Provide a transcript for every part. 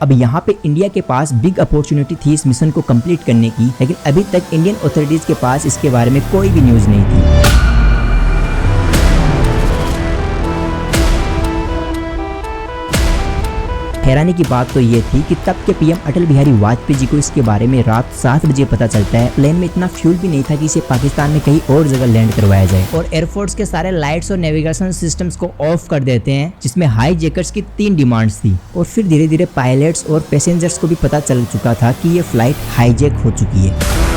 अब यहाँ पे इंडिया के पास बिग अपॉर्चुनिटी थी इस मिशन को कंप्लीट करने की, लेकिन अभी तक इंडियन अथॉरिटीज के पास इसके बारे में कोई भी न्यूज नहीं थी। हैरानी की बात तो ये थी कि तब के पीएम अटल बिहारी वाजपेयी जी को इसके बारे में रात 7 बजे पता चलता है। प्लेन में इतना फ्यूल भी नहीं था कि इसे पाकिस्तान में कहीं और जगह लैंड करवाया जाए, और एयरफोर्स के सारे लाइट्स और नेविगेशन सिस्टम्स को ऑफ कर देते हैं, जिसमें हाई जैकर्स की 3 डिमांड्स थी। और फिर धीरे धीरे पायलट्स और पैसेंजर्स को भी पता चल चुका था कि ये फ्लाइट हाईजैक हो चुकी है।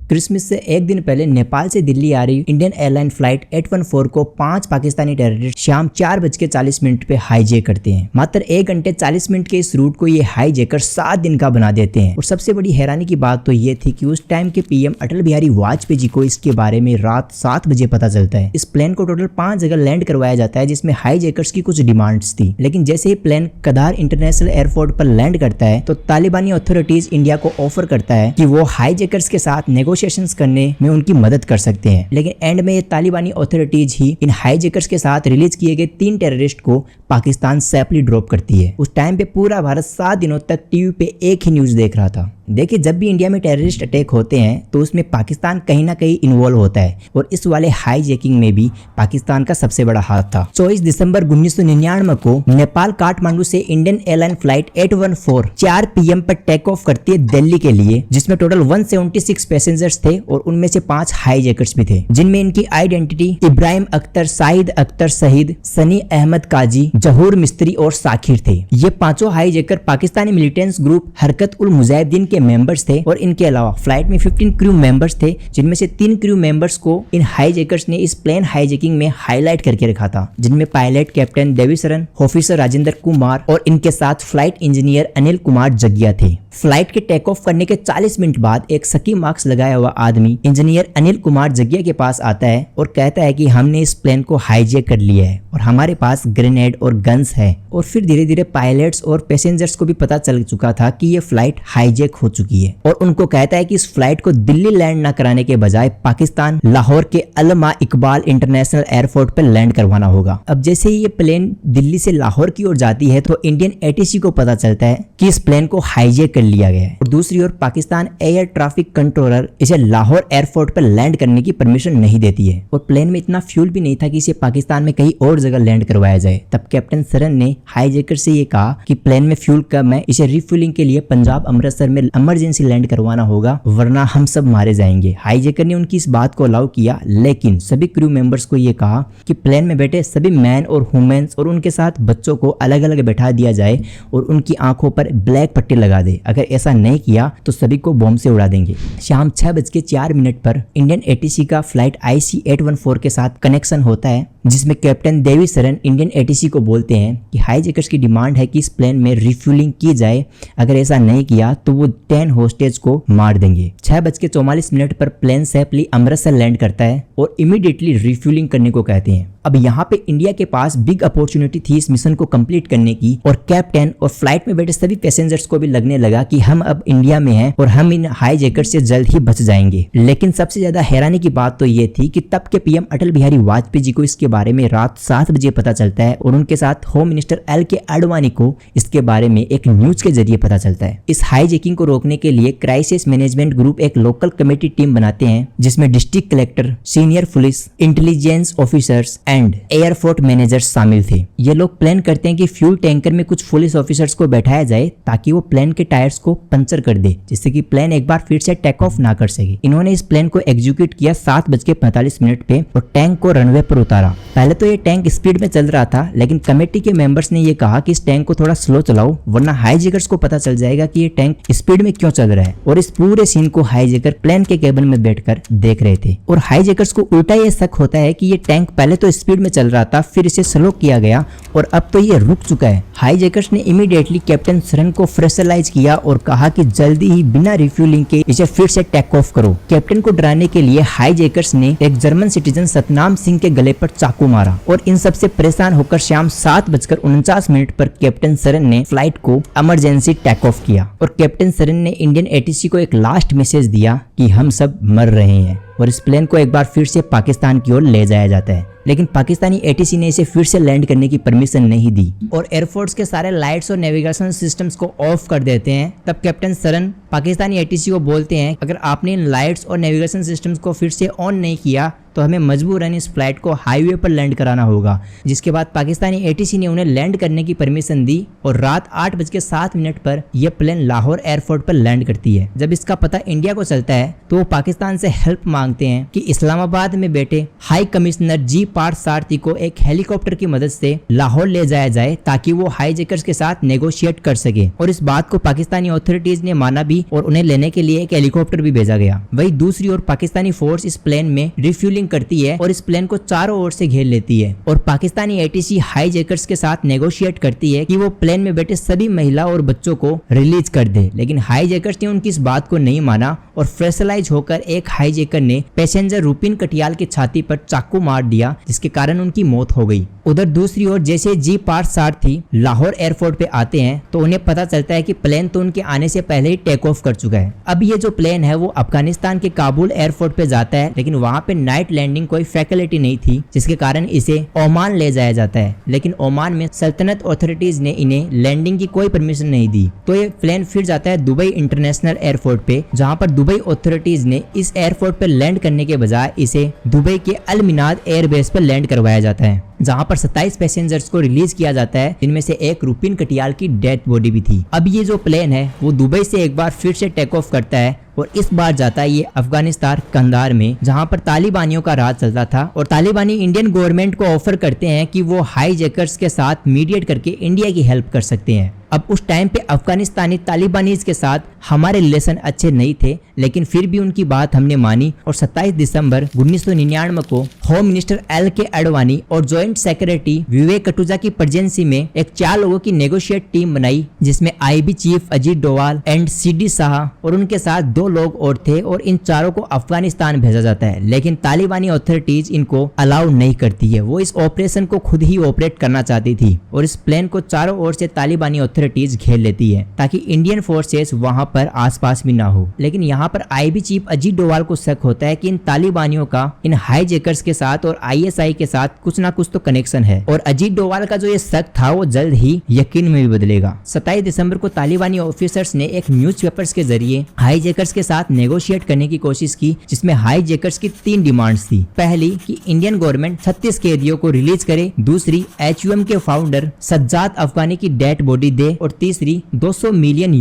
क्रिसमस से एक दिन पहले नेपाल से दिल्ली आ रही इंडियन एयरलाइन फ्लाइट 814 को 5 पाकिस्तानी टेररिस्ट शाम 4:40 पे हाईजैक करते हैं। मात्र 1 घंटे 40 मिनट के इस रूट को ये हाईजैकर 7 दिन का बना देते हैं। और सबसे बड़ी हैरानी की बात तो ये थी कि उस टाइम के पीएम अटल बिहारी वाजपेयी जी को इसके बारे में रात 7 बजे पता चलता है। इस प्लेन को टोटल 5 जगह लैंड करवाया जाता है, जिसमें हाईजैकर्स की कुछ डिमांड्स थी। लेकिन जैसे ही प्लेन कदार इंटरनेशनल एयरपोर्ट पर लैंड करता है तो तालिबानी अथॉरिटीज इंडिया को ऑफर करता है कि वो हाईजैकर्स के साथ नेगोशिएशंस करने में उनकी मदद कर सकते हैं। लेकिन एंड में ये तालिबानी अथॉरिटीज ही इन हाईजैकर्स के साथ रिलीज किए गए 3 टेररिस्ट को पाकिस्तान सेफली ड्रॉप करती है। उस टाइम पे पूरा भारत 7 दिनों तक टीवी पे एक ही न्यूज देख रहा था। देखिए, जब भी इंडिया में टेररिस्ट अटैक होते हैं तो उसमें पाकिस्तान कहीं ना कहीं इन्वॉल्व होता है, और इस वाले हाईजैकिंग में भी पाकिस्तान का सबसे बड़ा हाथ था। 24 दिसंबर 1999 को नेपाल काठमांडू से इंडियन एयरलाइन फ्लाइट 814 4 PM पर टेक ऑफ करती है दिल्ली के लिए, जिसमें टोटल 176 पैसेंजर्स थे और उनमें से 5 हाईजैकर्स भी थे, जिनमें इनकी आइडेंटिटी इब्राहिम अख्तर, शाहिद अख्तर शहीद, सनी अहमद काजी, जहूर मिस्त्री और साखिर थे। ये 5 हाईजैकर पाकिस्तानी मिलिटेंट्स ग्रुप हरकत उल मुजाहिदीन के मेंबर्स थे, और इनके अलावा फ्लाइट में 15 क्रू मेंबर्स थे, जिनमें से 3 क्रू मेंबर्स को इन हाईजैकर्स ने इस प्लेन हाईजैकिंग में हाईलाइट करके रखा था, जिनमें pilot captain Devisaran, officer Rajendra Kumar और इनके साथ फ्लाइट इंजीनियर अनिल कुमार जगिया थे। फ्लाइट के टेक ऑफ करने के 40 मिनट बाद एक सकी मार्क्स लगाया हुआ आदमी इंजीनियर अनिल कुमार जगिया के पास आता है और कहता है कि हमने इस प्लेन को हाईजैक कर लिया है और हमारे पास ग्रेनेड और गन्स है। और फिर धीरे धीरे पायलट्स और पैसेंजर्स को भी पता चल चुका था कि ये फ्लाइट हाईजैक हो चुकी है, और उनको कहता है कि इस फ्लाइट को दिल्ली लैंड न कराने के बजाय पाकिस्तान लाहौर के अल्लामा इकबाल इंटरनेशनल एयरपोर्ट पर लैंड करवाना होगा। अब जैसे ही ये प्लेन दिल्ली से लाहौर की ओर जाती है तो इंडियन एटीसी को पता चलता है कि इस प्लेन को हाईजैक कर लिया गया है, और दूसरी ओर पाकिस्तान एयर ट्रैफिक कंट्रोलर इसे लाहौर एयरपोर्ट पर लैंड करने की परमिशन नहीं देती है, और प्लेन में इतना फ्यूल भी नहीं था कि इसे पाकिस्तान में कहीं और जगह लैंड करवाया जाए। तब कैप्टन सरन ने हाईजैकर से ये कहा कि प्लेन में फ्यूल कम है, इसे रिफ्यूलिंग के लिए पंजाब अमृतसर में इमरजेंसी लैंड करवाना होगा, वरना हम सब मारे जाएंगे। हाईजैकर ने उनकी इस बात को अलाउ किया, लेकिन सभी क्रू मेंबर्स को ये कहा कि प्लेन में बैठे सभी मैन और वुमेन्स और उनके साथ बच्चों को अलग अलग बैठा दिया जाए और उनकी आंखों पर ब्लैक पट्टी लगा दे। अगर ऐसा नहीं किया तो सभी को बॉम्ब से उड़ा देंगे। शाम 6:04 पर इंडियन एटीसी का फ्लाइट IC 814 के साथ कनेक्शन होता है, जिसमें कैप्टन देवीसरन इंडियन एटीसी को बोलते हैं कि हाईजैकर्स की डिमांड है कि इस प्लेन में रिफ्यूलिंग की जाए, अगर ऐसा नहीं किया तो वो 10 होस्टेज को मार देंगे। 6:44 पर प्लेन सेफली अमृतसर लैंड करता है और इमीडिएटली रिफ्यूलिंग करने को कहते हैं। अब यहाँ पे इंडिया के पास बिग अपॉर्चुनिटी थी इस मिशन को कंप्लीट करने की, और कैप्टन और फ्लाइट में बैठे सभी पैसेंजर्स को भी लगने लगा कि हम अब इंडिया में हैं और हम इन हाईजैकर से जल्द ही बच जाएंगे। लेकिन सबसे ज्यादा हैरानी की बात तो ये थी कि तब के पीएम अटल बिहारी वाजपेयी जी को इसके बारे में रात 7 बजे पता चलता है, और उनके साथ होम मिनिस्टर LK आडवाणी को इसके बारे में एक न्यूज के जरिए पता चलता है। इस हाईजैकिंग को रोकने के लिए क्राइसिस मैनेजमेंट ग्रुप एक लोकल कमेटी टीम बनाते हैं, जिसमें district collector, senior police, intelligence officers and airport managers शामिल थे। ये लोग प्लान करते हैं कि फ्यूल टैंकर में कुछ पुलिस ऑफिसर्स को बैठाया जाए ताकि वो प्लेन के टायर्स को पंचर कर दे, जिससे कि प्लेन एक बार फिर से टेक ऑफ ना कर सके। इन्होंने इस प्लेन को एग्जीक्यूट किया 7:45 पे और टैंक को रनवे पर उतारा। पहले तो ये टैंक स्पीड में चल रहा था, लेकिन कमेटी के मेंबर्स ने ये कहा कि इस टैंक को थोड़ा स्लो चलाओ, वरना हाईजैकर्स को पता चल जाएगा कि ये टैंक स्पीड में क्यों चल रहा है। और इस पूरे सीन को हाईजैकर प्लेन के केबिन में बैठकर देख रहे थे, और हाईजैकर्स को उल्टा ये शक होता है कि ये टैंक पहले तो स्पीड में चल रहा था, फिर इसे स्लो किया गया और अब तो ये रुक चुका है। हाईजैकर्स ने इमीडिएटली कैप्टन सरन को प्रेशराइज किया और कहा कि जल्दी ही बिना रिफ्यूलिंग के इसे फिर से टेक ऑफ करो। कैप्टन को डराने के लिए हाईजैकर्स ने एक जर्मन सिटीजन सतनाम सिंह के गले पर चाकू मारा, और इन सबसे परेशान होकर शाम 7:49 पर कैप्टन सरन ने फ्लाइट को इमरजेंसी टेक ऑफ किया। और कैप्टन सरन ने इंडियन एटीसी को एक लास्ट मैसेज दिया कि हम सब मर रहे हैं। और इस प्लेन को एक बार फिर से पाकिस्तान की ओर ले जाया जाता है, लेकिन पाकिस्तानी एटीसी ने इसे फिर से लैंड करने की परमिशन नहीं दी और एयरफोर्स के सारे लाइट्स और नेविगेशन सिस्टम्स को ऑफ कर देते हैं। तब कैप्टन सरन पाकिस्तानी एटीसी को बोलते हैं, अगर आपने इन लाइट्स और नेविगेशन सिस्टम्स को फिर से ऑन नहीं किया तो हमें मजबूरन इस फ्लाइट को हाईवे पर लैंड कराना होगा। जिसके बाद पाकिस्तानी एटीसी ने उन्हें लैंड करने की परमिशन दी और रात 8:07 पर यह प्लेन लाहौर एयरपोर्ट पर लैंड करती है। जब इसका पता इंडिया को चलता है तो वो पाकिस्तान से हेल्प मांगते हैं कि इस्लामाबाद में बैठे हाई कमिश्नर जी पार्थ सारथी को एक हेलीकॉप्टर की मदद से लाहौर ले जाया जाए ताकि वो हाईजैकर्स के साथ नेगोशिएट कर सके। और इस बात को पाकिस्तानी अथॉरिटीज ने माना भी और उन्हें लेने के लिए एक हेलीकॉप्टर भी भेजा गया। वही दूसरी ओर पाकिस्तानी फोर्स इस प्लेन में रिफ्यूलिंग करती है और इस प्लेन को चारों ओर से घेर लेती है और पाकिस्तानी एटीसी हाईजैकर्स के साथ नेगोशिएट करती है कि वो प्लेन में बैठे सभी महिला और बच्चों को रिलीज कर दे, लेकिन हाईजैकर्स ने उनकी इस बात को नहीं माना और फ्रेशलाइज होकर एक हाईजैकर ने पैसेंजर रुपिन कटियाल की छाती पर चाकू मार दिया, जिसके कारण उनकी मौत हो गई। उधर दूसरी ओर जैसे जी पार्थ सारथी लाहौर एयरपोर्ट पे आते हैं तो उन्हें पता चलता है कि प्लेन तो उनके आने से पहले ही टेक ऑफ कर चुका है। अब ये जो प्लेन है वो अफगानिस्तान के काबुल एयरपोर्ट पे जाता है, लेकिन वहाँ पे नाइट लैंडिंग कोई फैसिलिटी नहीं थी, जिसके कारण इसे ओमान ले जाया जाता है। लेकिन ओमान में सल्तनत अथॉरिटीज ने इन्हें लैंडिंग की कोई परमिशन नहीं दी, तो ये प्लेन फिर जाता है दुबई इंटरनेशनल एयरपोर्ट पे, जहाँ पर दुबई अथॉरिटीज ने इस एयरपोर्ट पे लैंड करने के बजाय इसे दुबई के अल मिनाद एयरबेस पर लैंड करवाया जाता है, जहां पर 27 पैसेंजर्स को रिलीज किया जाता है, जिनमें से एक रुपिन कटियाल की डेड बॉडी भी थी। अब ये जो प्लेन है वो दुबई से एक बार फिर से टेक ऑफ करता है और इस बार जाता है ये अफगानिस्तान कंधार में, जहां पर तालिबानियों का राज चलता था और तालिबानी इंडियन गवर्नमेंट को ऑफर करते हैं कि वो हाईजैकर्स के साथ मीडिएट करके इंडिया की हेल्प कर सकते हैं। अब उस टाइम पे अफगानिस्तानी तालिबानीज के साथ हमारे रिलेशन अच्छे नहीं थे, लेकिन फिर भी उनकी बात हमने मानी और 27 दिसंबर 1999 को होम मिनिस्टर एल के अडवाणी और जॉइंट सेक्रेटरी विवेक कटुजा की प्रेजेंसी में एक 4 लोगों की नेगोशिएट टीम बनाई, जिसमें IB chief Ajit Doval and CD Shah और उनके साथ 2 लोग और थे और इन चारों को अफगानिस्तान भेजा जाता है। लेकिन तालिबानी अथॉरिटीज इनको अलाउ नहीं करती है, वो इस ऑपरेशन को खुद ही ऑपरेट करना चाहती थी और इस प्लेन को चारों ओर से तालिबानी अथॉरिटीज घेर लेती है ताकि इंडियन फोर्सेस वहां पर आसपास भी ना हो। लेकिन यहाँ पर आईबी चीफ अजीत डोवाल को शक होता है कि इन तालिबानियों का इन हाईजैकर्स के साथ और आईएसआई के साथ कुछ ना कुछ तो कनेक्शन है और अजीत डोवाल का जो ये शक था वो जल्द ही यकीन में भी बदलेगा। 27 दिसंबर को तालिबानी ऑफिसर्स ने एक न्यूज़पेपर्स के जरिए हाईजैकर्स के साथ नेगोशिएट करने की कोशिश की, जिसमें हाईजैकर्स की 3 डिमांड्स थी। पहली कि इंडियन गवर्नमेंट 36 कैदियों को रिलीज करे, दूसरी एचयूएम के फाउंडर सज्जाद अफगानी की डेड बॉडी दे और तीसरी $200 मिलियन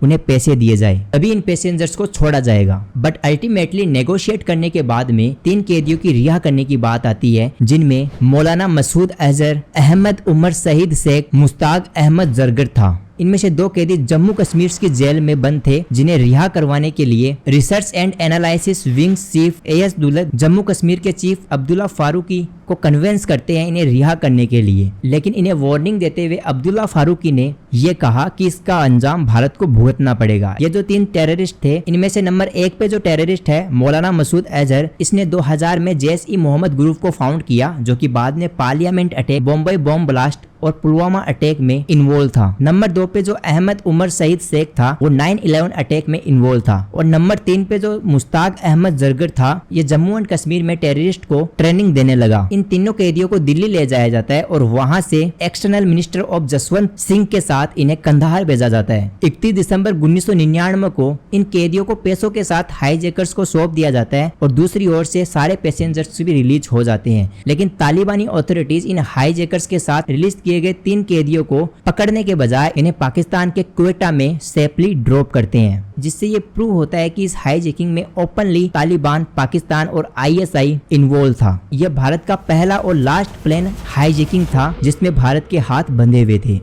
उन्हें पैसे दिए जाए, तभी इन पैसेंजर्स को छोड़ा जाएगा। बट अल्टीमेटली नेगोशिएट करने के बाद में 3 कैदियों की रिहा करने की बात आती है, जिनमें मौलाना मसूद अजहर, अहमद उमर शहीद शेख, मुश्ताक अहमद जरगर था। इनमें से 2 कैदी जम्मू कश्मीर की जेल में बंद थे, जिन्हें रिहा करवाने के लिए research and analysis wing chief as Dulat Jammu Kashmir के चीफ अब्दुल्ला फारूकी को कन्वेंस करते हैं इन्हें रिहा करने के लिए। लेकिन इन्हें वार्निंग देते हुए अब्दुल्ला फारूकी ने ये कहा कि इसका अंजाम भारत को भुगतना पड़ेगा। ये जो 3 टेररिस्ट थे, इनमें से नंबर 1 पे जो टेररिस्ट है मौलाना मसूद अजहर, इसने 2000 में जैश-ई-मोहम्मद ग्रुप को फाउंड किया, जो कि बाद में parliament attack, Bombay bomb blast और पुलवामा अटैक में इन्वॉल्व था। नंबर 2 पे जो अहमद उमर शहीद शेख था वो 9/11 अटैक में इन्वॉल्व था और नंबर 3 पे जो मुश्ताक अहमद जरगर था, ये जम्मू एंड कश्मीर में टेररिस्ट को ट्रेनिंग देने लगा। इन तीनों कैदियों को दिल्ली ले जाया जाता है और वहां से external minister of Jaswant Singh के साथ इन्हें कंधार भेजा जाता है। 31 दिसंबर 1999 को इन कैदियों को पैसों के साथ हाईजैकर्स को सौंप दिया जाता है और दूसरी ओर से सारे पैसेंजर्स भी रिलीज हो जाते हैं। लेकिन तालिबानी अथॉरिटीज इन हाईजैकर्स के साथ रिलीज किए गए 3 कैदियों को पकड़ने के बजाय इन्हें पाकिस्तान के क्वेटा में सेफली ड्रॉप करते हैं, जिससे ये प्रूव होता है कि इस हाईजैकिंग में ओपनली तालिबान, पाकिस्तान और आईएसआई इन्वॉल्व था। यह भारत का पहला और लास्ट प्लेन हाईजैकिंग था जिसमें भारत के हाथ बंधे हुए थे।